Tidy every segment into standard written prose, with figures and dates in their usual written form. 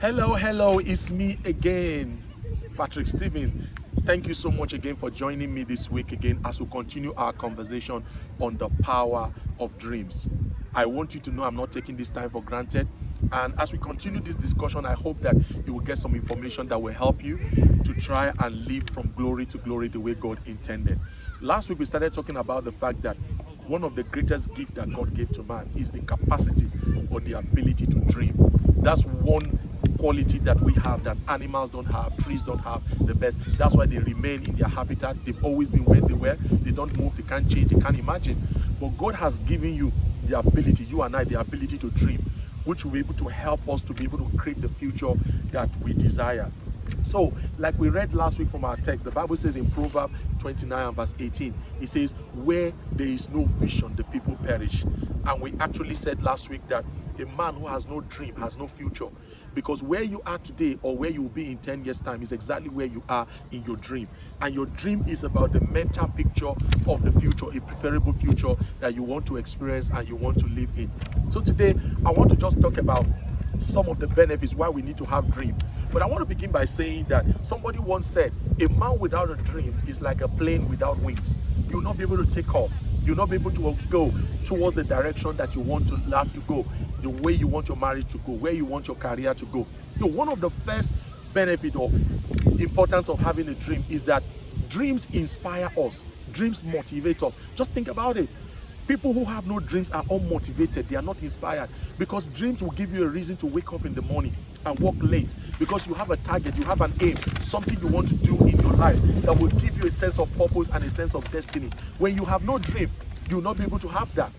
Hello, it's me again, Patrick Stephen. Thank you so much again for joining me this week again as we continue our conversation on the power of dreams. I want you to know I'm not taking this time for granted. And as we continue this discussion, I hope that you will get some information that will help you to try and live from glory to glory the way God intended. Last week, we started talking about the fact that one of the greatest gifts that God gave to man is the capacity or the ability to dream. That's one quality that we have that animals don't have, trees don't have, the birds. That's why they remain in their habitat. They've always been where they were. They don't move, they can't change, they can't imagine. But God has given you the ability, you and I, the ability to dream, which will be able to help us to be able to create the future that we desire. So, like we read last week from our text, the Bible says in Proverbs 29 and verse 18, it says, where there is no vision, the people perish. And we actually said last week that a man who has no dream has no future. Because where you are today or where you will be in 10 years' time is exactly where you are in your dream. And your dream is about the mental picture of the future, a preferable future that you want to experience and you want to live in. So today, I want to just talk about some of the benefits why we need to have dream. But I want to begin by saying that somebody once said, a man without a dream is like a plane without wings. You'll not be able to take off. You'll not be able to go towards the direction that you want to have to go, the way you want your marriage to go, where you want your career to go. So one of the first benefit or importance of having a dream is that dreams inspire us. Dreams motivate us. Just think about it. People who have no dreams are unmotivated. They are not inspired because dreams will give you a reason to wake up in the morning and work late because you have a target, you have an aim, something you want to do in your life that will give you a sense of purpose and a sense of destiny. When you have no dream, you will not be able to have that.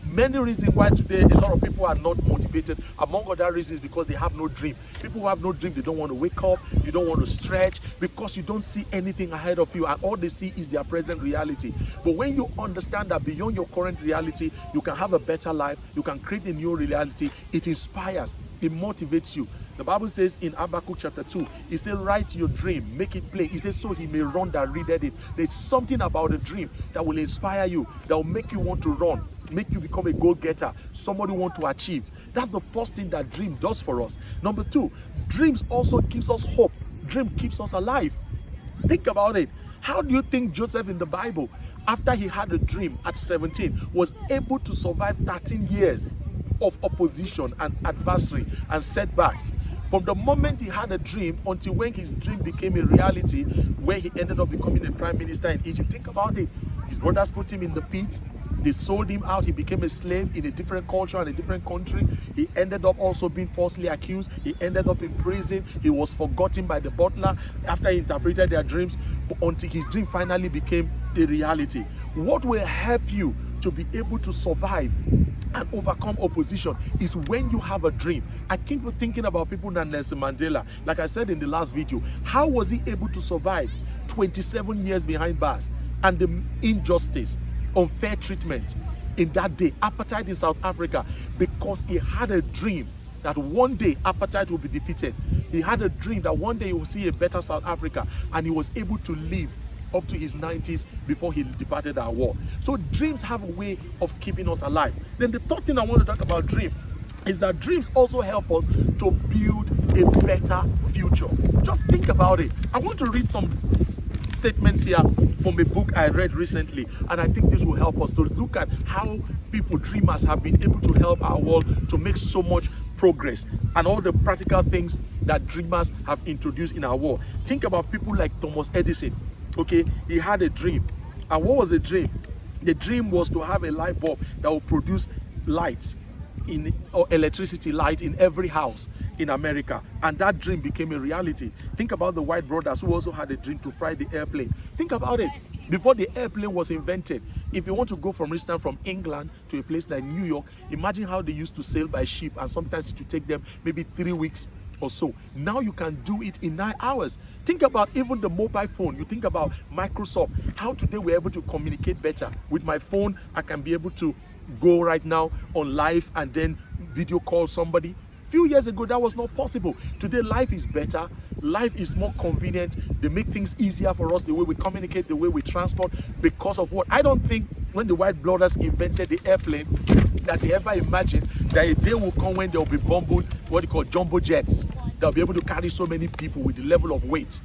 Many reasons why today a lot of people are not motivated, among other reasons because they have no dream. People who have no dream, they don't want to wake up, you don't want to stretch because you don't see anything ahead of you and all they see is their present reality. But when you understand that beyond your current reality, you can have a better life, you can create a new reality, it inspires, it motivates you. The Bible says in Habakkuk chapter 2, it says, write your dream, make it plain. It says, so he may run that readeth it. There's something about a dream that will inspire you, that will make you want to run, make you become a goal-getter, somebody want to achieve. That's the first thing that dream does for us. Number two, dreams also gives us hope. Dream keeps us alive. Think about it. How do you think Joseph in the Bible, after he had a dream at 17, was able to survive 13 years of opposition and adversary and setbacks? From the moment he had a dream until when his dream became a reality, where he ended up becoming a prime minister in Egypt. Think about it. His brothers put him in the pit. They sold him out. He became a slave in a different culture and a different country. He ended up also being falsely accused. He ended up in prison. He was forgotten by the butler after he interpreted their dreams until his dream finally became a reality. What will help you to be able to survive and overcome opposition is when you have a dream. I keep thinking about people like Nelson Mandela. Like I said in the last video, how was he able to survive 27 years behind bars and the injustice, unfair treatment in that day, apartheid in South Africa? Because he had a dream that one day apartheid will be defeated. He had a dream that one day he will see a better South Africa, and he was able to live up to his 90s before he departed our world. So dreams have a way of keeping us alive. Then the third thing I want to talk about dream is that dreams also help us to build a better future. Just think about it. I want to read some statements here from a book I read recently, and I think this will help us to look at how people, dreamers, have been able to help our world to make so much progress and all the practical things that dreamers have introduced in our world. Think about people like Thomas Edison. Okay, he had a dream. And what was the dream? The dream was to have a light bulb that will produce lights or electricity light in every house in America, and that dream became a reality. Think about the White brothers who also had a dream to fly the airplane. Think about it. Before the airplane was invented, if you want to go from instance from England to a place like New York, imagine how they used to sail by ship, and sometimes it would take them maybe 3 weeks or so. Now you can do it in 9 hours. Think about even the mobile phone. You think about Microsoft, how today we're able to communicate better. With my phone, I can be able to go right now on live and then video call somebody. Few years ago, that was not possible. Today, life is better. Life is more convenient. They make things easier for us, the way we communicate, the way we transport, because of what? I don't think when the White brothers invented the airplane that they ever imagined that a day will come when there will be what you call jumbo jets. that will be able to carry so many people with the level of weight.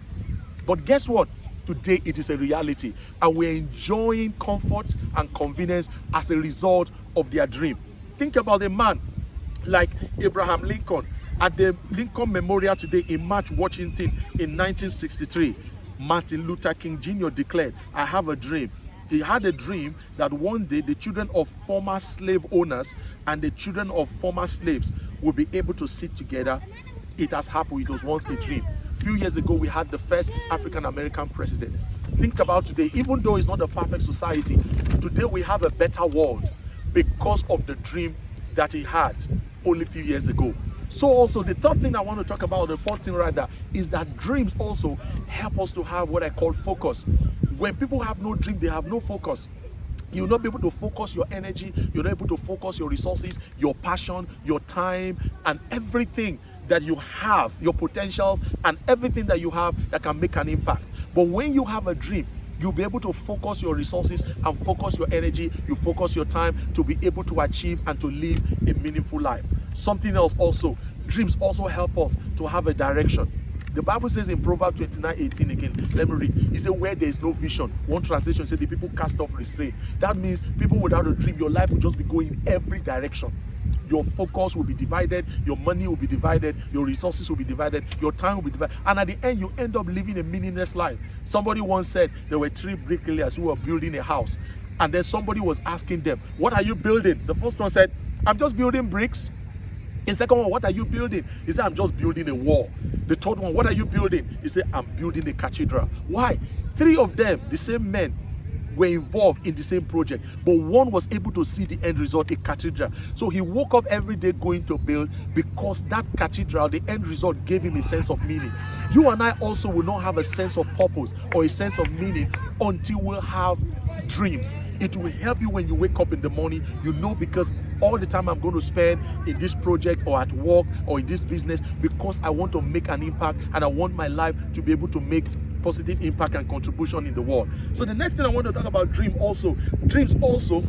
But guess what? Today it is a reality, and we're enjoying comfort and convenience as a result of their dream. Think about a man like Abraham Lincoln. At the Lincoln Memorial today in March, Washington, in 1963, Martin Luther King Jr. declared, "I have a dream." He had a dream that one day the children of former slave owners and the children of former slaves will be able to sit together. It has happened. It was once a dream. A few years ago, we had the first African-American president. Think about today, even though it's not a perfect society, today we have a better world because of the dream that he had only a few years ago. So also, the third thing I want to talk about, the fourth thing rather, is that dreams also help us to have what I call focus. When people have no dream, they have no focus. You'll not be able to focus your energy, you're not able to focus your resources, your passion, your time, and everything that you have, your potentials, and everything that you have that can make an impact. But when you have a dream, you'll be able to focus your resources and focus your energy, you focus your time to be able to achieve and to live a meaningful life. Something else also, dreams also help us to have a direction. The Bible says in Proverbs 29:18 again, let me read. It says, where there is no vision, one translation says the people cast off restraint. That means people without a dream, your life will just be going in every direction. Your focus will be divided, your money will be divided, your resources will be divided, your time will be divided, and at the end you end up living a meaningless life. Somebody once said there were 3 bricklayers who were building a house, and then somebody was asking them, what are you building? The first one said, I'm just building bricks. The second one, what are you building? He said, I'm just building a wall. The third one, what are you building? He said, I'm building a cathedral. Why? 3 of them, the same men, were involved in the same project, but one was able to see the end result, a cathedral. So he woke up every day going to build, because that cathedral, the end result, gave him a sense of meaning. You and I also will not have a sense of purpose or a sense of meaning until we have dreams. It will help you when you wake up in the morning, you know, because all the time I'm going to spend in this project or at work or in this business, because I want to make an impact and I want my life to be able to make positive impact and contribution in the world. So the next thing I want to talk about, dreams also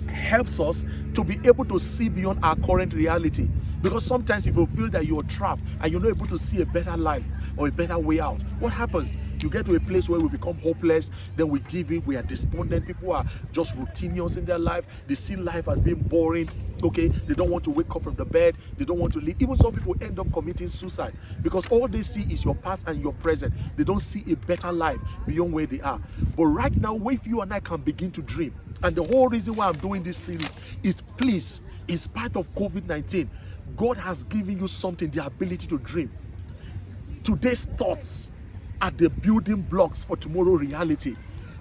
helps us to be able to see beyond our current reality. Because sometimes if you feel that you're trapped and you're not able to see a better life or a better way out, what happens? You get to a place where we become hopeless, then we give in, we are despondent. People are just routinious in their life. They see life as being boring. Okay, they don't want to wake up from the bed, they don't want to live. Even some people end up committing suicide because all they see is your past and your present. They don't see a better life beyond where they are. But right now, if you and I can begin to dream, and the whole reason why I'm doing this series is, please, in spite of COVID-19, God has given you something, the ability to dream. Today's thoughts are the building blocks for tomorrow's reality.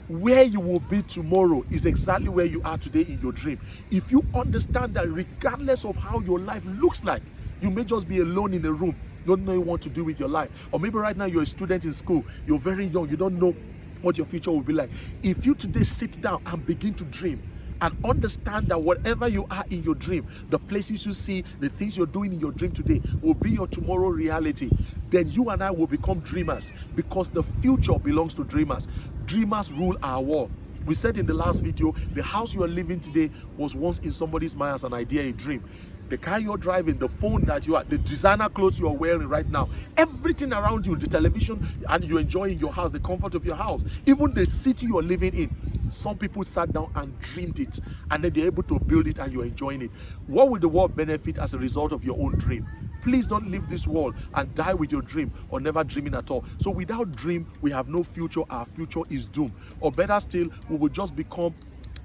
Where you will be tomorrow is exactly where you are today in your dream. If you understand that regardless of how your life looks like, you may just be alone in a room, you don't know what to do with your life. Or maybe right now you're a student in school, you're very young, you don't know what your future will be like. If you today sit down and begin to dream, and understand that whatever you are in your dream, the places you see, the things you're doing in your dream today will be your tomorrow reality, then you and I will become dreamers, because the future belongs to dreamers. Dreamers rule our world. We said in the last video, the house you are living today was once in somebody's mind as an idea, a dream. The car you're driving, the phone that you are, the designer clothes you are wearing right now, everything around you, the television and you enjoy in your house, the comfort of your house, even the city you're living in. Some people sat down and dreamed it, and then they're able to build it and you're enjoying it. What will the world benefit as a result of your own dream? Please don't leave this world and die with your dream or never dreaming at all. So without dream, we have no future. Our future is doomed. Or better still, we will just become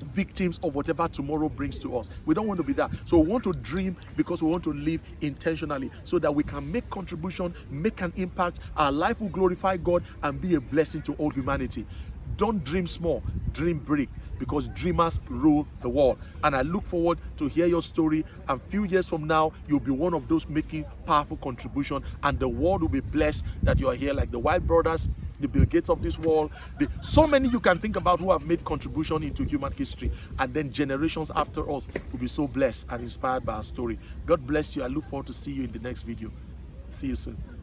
victims of whatever tomorrow brings to us. We don't want to be that. So we want to dream because we want to live intentionally so that we can make contribution, make an impact. Our life will glorify God and be a blessing to all humanity. Don't dream small, dream big, because dreamers rule the world. And I look forward to hear your story, and few years from now you'll be one of those making powerful contribution, and the world will be blessed that you are here, like the White brothers, the Bill Gates of this world, so many you can think about who have made contribution into human history, and then generations after us will be so blessed and inspired by our story. God bless you. I look forward to see you in the next video. See you soon.